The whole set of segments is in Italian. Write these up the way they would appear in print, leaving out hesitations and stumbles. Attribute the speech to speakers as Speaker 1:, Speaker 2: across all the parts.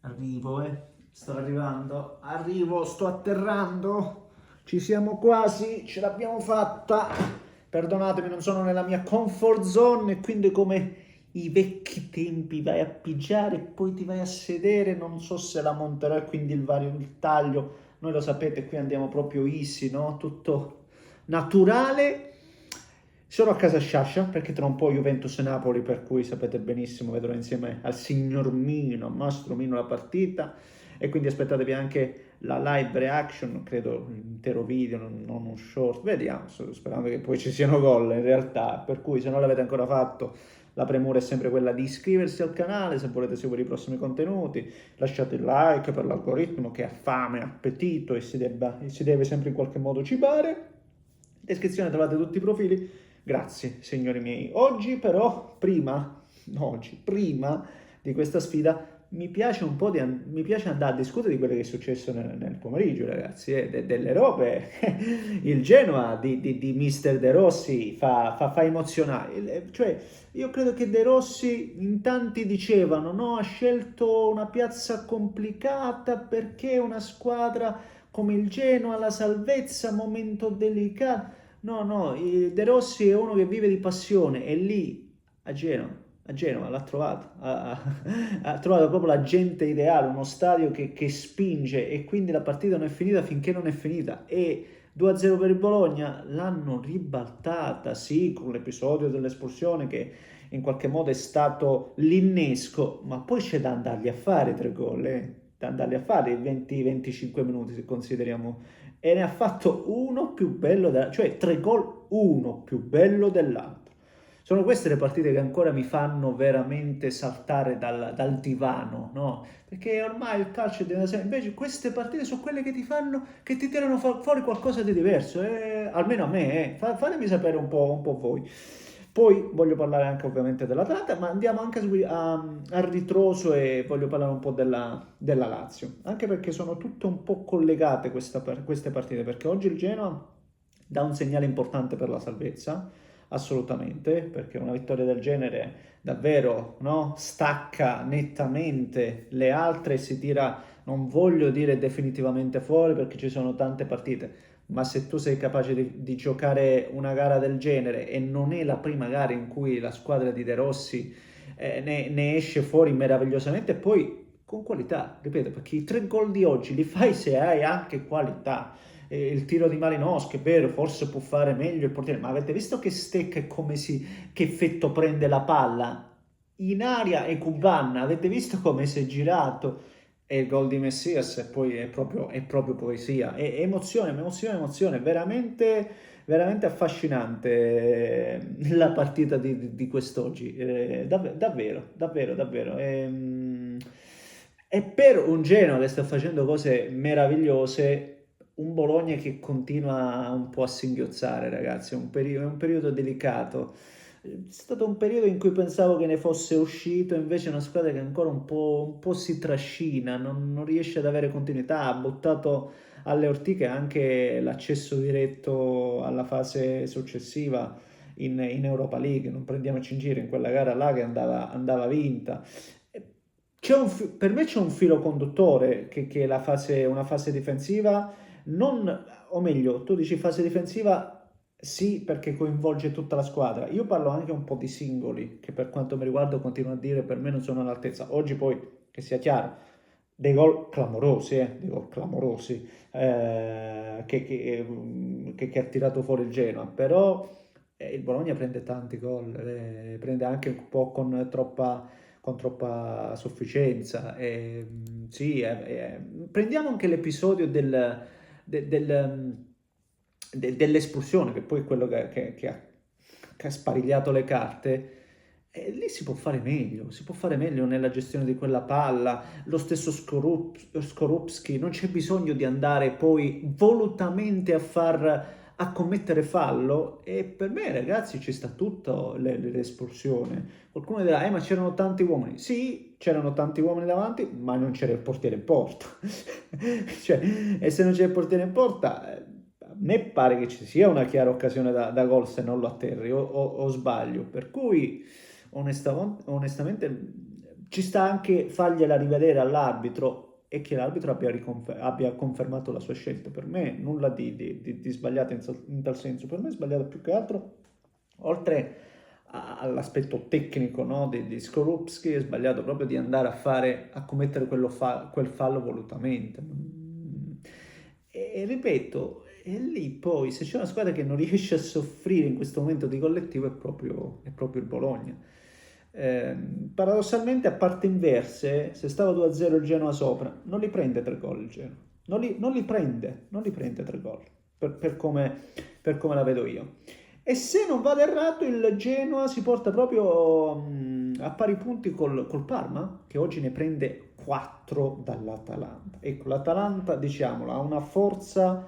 Speaker 1: Arrivo, sto arrivando, sto atterrando, ci siamo quasi, ce l'abbiamo fatta. Perdonatemi, non sono nella mia comfort zone e quindi come i vecchi tempi vai a pigiare e poi ti vai a sedere, non so se la monterò e quindi il taglio, noi lo sapete, qui andiamo proprio easy, no? Tutto naturale. Sono a casa Sciascia perché tra un po' Juventus e Napoli, per cui sapete benissimo, vedrò insieme al signor Mino, al nostro Mino, la partita. E quindi aspettatevi anche la live reaction, credo l'intero video, non un short. Vediamo, sperando che poi ci siano gol in realtà. Per cui se non l'avete ancora fatto, la premura è sempre quella di iscriversi al canale se volete seguire i prossimi contenuti. Lasciate il like per l'algoritmo che ha fame, appetito e si deve sempre in qualche modo cibare. In descrizione trovate tutti i profili. Grazie, signori miei. Prima di questa sfida, mi piace mi piace andare a discutere di quello che è successo nel pomeriggio, ragazzi, delle robe. Il Genoa di Mister De Rossi fa emozionare. Cioè, io credo che De Rossi, in tanti dicevano, no, ha scelto una piazza complicata perché una squadra come il Genoa, la salvezza, momento delicato. No, no, De Rossi è uno che vive di passione e lì a Genova l'ha trovato, ha trovato proprio la gente ideale, uno stadio che spinge e quindi la partita non è finita finché non è finita e 2-0 per il Bologna l'hanno ribaltata, sì, con l'episodio dell'espulsione che in qualche modo è stato l'innesco, ma poi c'è da andarli a fare tre gol, da andarli a fare 20-25 minuti se consideriamo e ne ha fatto uno più bello, cioè tre gol, uno più bello dell'altro. Sono queste le partite che ancora mi fanno veramente saltare dal divano, no? Perché ormai il calcio è diventato invece queste partite sono quelle che ti fanno, che ti tirano fuori qualcosa di diverso, almeno a me, fatemi sapere un po' voi. Poi voglio parlare anche ovviamente dell'Atalanta, ma andiamo anche a ritroso e voglio parlare un po' della Lazio, anche perché sono tutte un po' collegate queste partite, perché oggi il Genoa dà un segnale importante per la salvezza, assolutamente, perché una vittoria del genere davvero, no, stacca nettamente le altre e si tira, non voglio dire definitivamente fuori perché ci sono tante partite, ma se tu sei capace di giocare una gara del genere e non è la prima gara in cui la squadra di De Rossi ne esce fuori meravigliosamente, e poi con qualità, ripeto, perché i tre gol di oggi li fai se hai anche qualità. Il tiro di Malinowski, è vero, forse può fare meglio il portiere, ma avete visto che stecca e che effetto prende la palla? In aria e Cubanna, avete visto come si è girato? E il gol di Messias e poi è proprio poesia, è emozione, veramente, veramente affascinante la partita di quest'oggi, davvero. E per un Genoa che sta facendo cose meravigliose, un Bologna che continua un po' a singhiozzare, ragazzi, è un periodo delicato. È stato un periodo in cui pensavo che ne fosse uscito, invece è una squadra che ancora un po' si trascina, non riesce ad avere continuità, ha buttato alle ortiche anche l'accesso diretto alla fase successiva in Europa League, non prendiamoci in giro, in quella gara là che andava vinta. Per me c'è un filo conduttore che è una fase difensiva, non, o meglio, tu dici fase difensiva sì perché coinvolge tutta la squadra, io parlo anche un po' di singoli che per quanto mi riguarda continuo a dire per me non sono all'altezza, oggi poi che sia chiaro, dei gol clamorosi che ha tirato fuori il Genoa, però il Bologna prende tanti gol, prende anche un po' con troppa sufficienza. Sì, prendiamo anche l'episodio de- del, dell'espulsione, che poi è quello che ha sparigliato le carte. E lì si può fare meglio nella gestione di quella palla. Lo stesso Skorupski, non c'è bisogno di andare poi volutamente a commettere fallo. E per me, ragazzi, ci sta tutto l'espulsione. Qualcuno dirà, ma c'erano tanti uomini. Sì, c'erano tanti uomini davanti, ma non c'era il portiere in porta. Cioè, e se non c'è il portiere in porta, a me pare che ci sia una chiara occasione da gol se non lo atterri o sbaglio. Per cui, onestamente, ci sta anche fargliela rivedere all'arbitro e che l'arbitro abbia confermato la sua scelta. Per me nulla di sbagliato in tal senso, per me è sbagliato più che altro, oltre all'aspetto tecnico, no, di Skorupski, è sbagliato proprio di andare a commettere quel fallo volutamente. E ripeto, e lì poi se c'è una squadra che non riesce a soffrire in questo momento di collettivo è proprio il Bologna. Paradossalmente, a parte inverse, se stava 2-0 il Genoa sopra, non li prende 3 gol il Genoa. Non li prende 3 gol per come la vedo io. E se non vado errato, il Genoa si porta proprio a pari punti col Parma, che oggi ne prende 4 dall'Atalanta. Ecco, l'Atalanta, diciamolo, ha una forza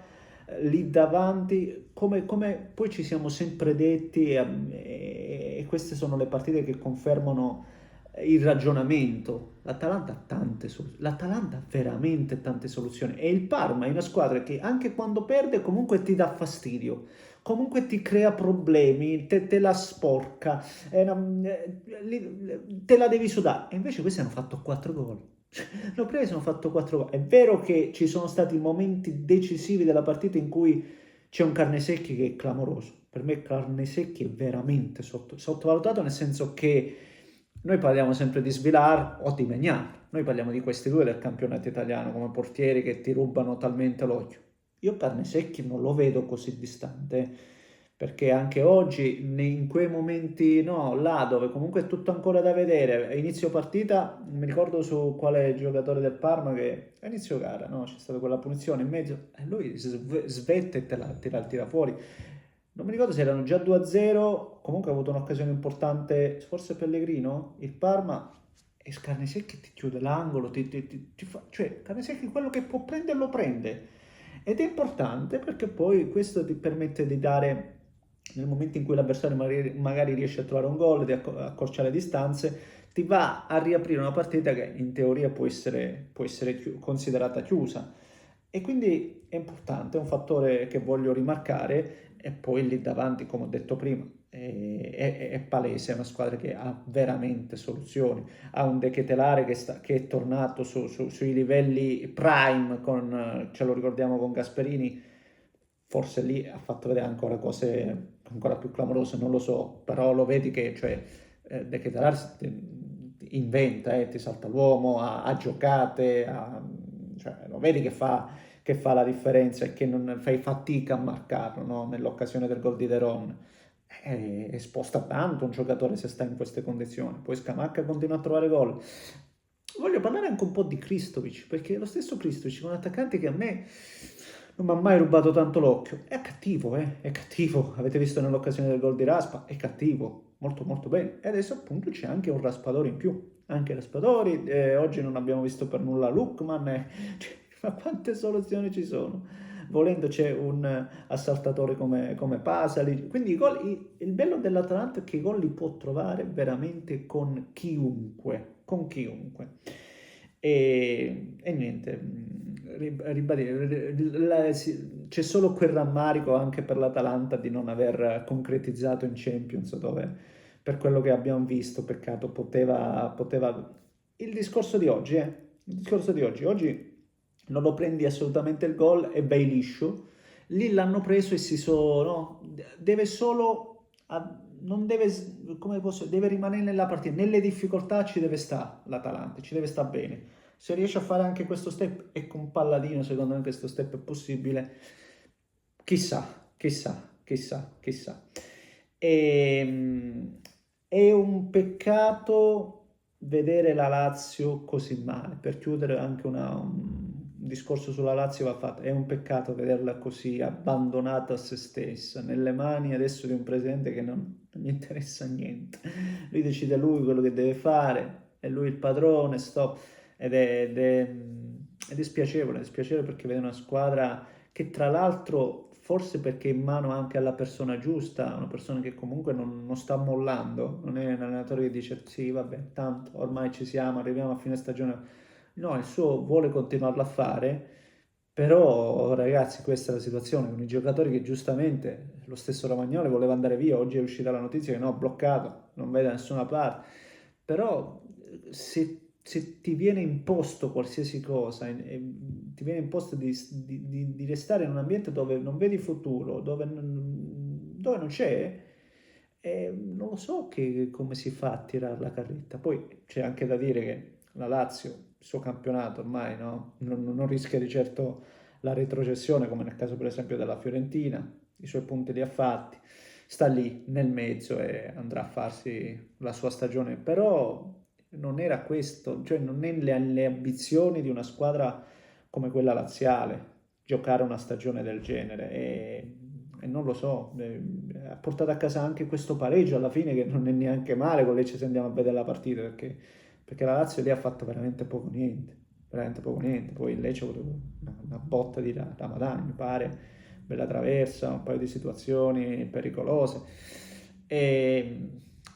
Speaker 1: lì davanti, come poi ci siamo sempre detti, e queste sono le partite che confermano il ragionamento. L'Atalanta ha veramente tante soluzioni, e il Parma è una squadra che anche quando perde comunque ti dà fastidio, comunque ti crea problemi, te la sporca, te la devi sudare. E invece questi hanno fatto 4 gol. L'ho preso, hanno fatto 4 gol. È vero che ci sono stati momenti decisivi della partita in cui c'è un Carnesecchi che è clamoroso. Per me Carnesecchi è veramente sottovalutato, nel senso che noi parliamo sempre di Svilar o di Maignan. Noi parliamo di questi due del campionato italiano come portieri che ti rubano talmente l'occhio. Io Carnesecchi non lo vedo così distante, perché anche oggi, in quei momenti, no, là dove comunque è tutto ancora da vedere, a inizio partita, non mi ricordo su quale giocatore del Parma che a inizio gara, no, c'è stata quella punizione in mezzo, e lui svette e te la tira fuori. Non mi ricordo se erano già 2-0, comunque ha avuto un'occasione importante, forse Pellegrino, il Parma, e Carnesecchi ti chiude l'angolo, ti fa, cioè Carnesecchi quello che può prendere lo prende. Ed è importante perché poi questo ti permette di dare, nel momento in cui l'avversario magari riesce a trovare un gol, di accorciare le distanze, ti va a riaprire una partita che in teoria può essere considerata chiusa. E quindi è importante, è un fattore che voglio rimarcare. E poi lì davanti, come ho detto prima, è palese, è una squadra che ha veramente soluzioni. Ha un De Ketelare che è tornato sui livelli prime, ce lo ricordiamo con Gasperini, forse lì ha fatto vedere ancora cose ancora più clamorose, non lo so, però lo vedi che, cioè, De Ketelare inventa, ti salta l'uomo, ha giocate, cioè, lo vedi che fa la differenza e che non fai fatica a marcarlo, no? Nell'occasione del gol di De Ron. Sposta tanto un giocatore se sta in queste condizioni. Poi Scamacca continua a trovare gol. Voglio parlare anche un po' di Kristovic, perché lo stesso Kristovic è un attaccante che a me non mi ha mai rubato tanto l'occhio. È cattivo, è cattivo. Avete visto nell'occasione del gol di Raspa? È cattivo, molto molto bene. E adesso appunto c'è anche un Raspadori in più. Anche Raspadori, oggi non abbiamo visto per nulla Lookman, cioè, ma quante soluzioni ci sono? Volendo c'è un assaltatore come Pasali. Quindi il bello dell'Atalanta è che i gol li può trovare veramente con chiunque, con chiunque. E niente, ribadire, c'è solo quel rammarico anche per l'Atalanta di non aver concretizzato in Champions, dove per quello che abbiamo visto, peccato, poteva. Il discorso di oggi, il discorso di oggi non lo prendi assolutamente il gol e vai liscio. Lì l'hanno preso e no, deve solo, non deve, deve rimanere nella partita, nelle difficoltà ci deve stare l'Atalanta, ci deve stare bene. Se riesce a fare anche questo step, e con Palladino secondo me questo step è possibile, chissà, chissà, chissà, chissà. È un peccato vedere la Lazio così male. Per chiudere anche un discorso sulla Lazio va fatto. È un peccato vederla così abbandonata a se stessa, nelle mani adesso di un presidente che non gli interessa niente. Lui decide lui quello che deve fare, è lui il padrone, stop. Ed è spiacevole perché vede una squadra che tra l'altro, forse perché è in mano anche alla persona giusta, una persona che comunque non sta mollando, non è un allenatore che dice sì vabbè tanto ormai ci siamo, arriviamo a fine stagione, no, il suo vuole continuarlo a fare. Però ragazzi, questa è la situazione con i giocatori che giustamente, lo stesso Romagnoli voleva andare via, oggi è uscita la notizia che no, bloccato, non vede da nessuna parte. Però se ti viene imposto qualsiasi cosa, ti viene imposto di restare in un ambiente dove non vedi futuro, dove non c'è, non lo so come si fa a tirare la carretta. Poi c'è anche da dire che la Lazio, il suo campionato ormai, no? Non rischia di certo la retrocessione, come nel caso per esempio della Fiorentina, i suoi punti li ha fatti, sta lì nel mezzo e andrà a farsi la sua stagione, però non era questo, cioè non è le ambizioni di una squadra come quella laziale giocare una stagione del genere e non lo so, ha portato a casa anche questo pareggio alla fine che non è neanche male con Lecce se andiamo a vedere la partita perché la Lazio lì ha fatto veramente poco niente, poi il Lecce ha avuto una botta di Ramadan mi pare, bella traversa, un paio di situazioni pericolose, e,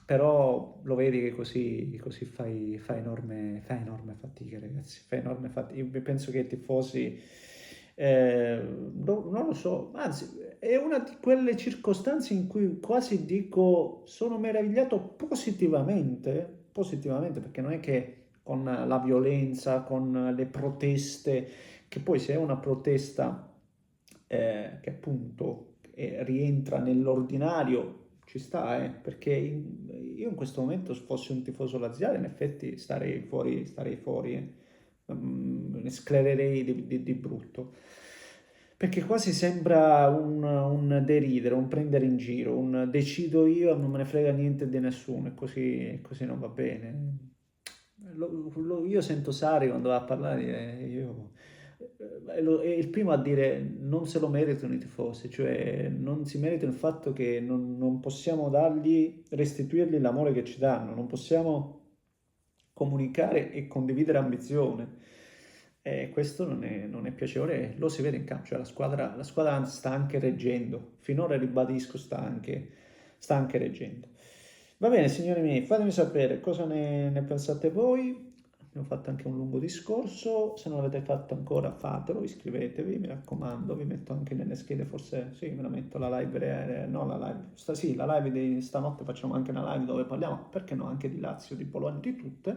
Speaker 1: però lo vedi che così fai enorme fatica, ragazzi, fai enorme fatica. Io penso che i tifosi, non lo so, anzi, è una di quelle circostanze in cui quasi dico sono meravigliato positivamente, perché non è che con la violenza, con le proteste, che poi se è una protesta che appunto rientra nell'ordinario, ci sta, perché io in questo momento se fossi un tifoso laziale in effetti starei fuori, ne sclererei di brutto. Perché quasi sembra un deridere, un prendere in giro, un decido io, non me ne frega niente di nessuno, e così non va bene. Io sento Sari quando va a parlare, è il primo a dire non se lo meritano i tifosi, cioè non si meritano il fatto che non possiamo restituirgli l'amore che ci danno, non possiamo comunicare e condividere ambizione. E questo non è piacevole, lo si vede in campo, cioè la squadra anzi sta anche reggendo, finora ribadisco sta anche reggendo. Va bene, signori miei, fatemi sapere cosa ne pensate voi. Abbiamo fatto anche un lungo discorso. Se non l'avete fatto ancora, fatelo, iscrivetevi, mi raccomando. Vi metto anche nelle schede, forse sì, me la metto la live, no, la live, sì, la live di stanotte facciamo anche una live dove parliamo, perché no, anche di Lazio, di Bologna, di tutte.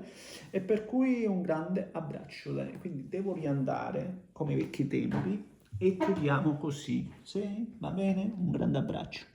Speaker 1: E per cui un grande abbraccio. Quindi devo riandare come i vecchi tempi e chiudiamo così. Sì, va bene? Un grande abbraccio.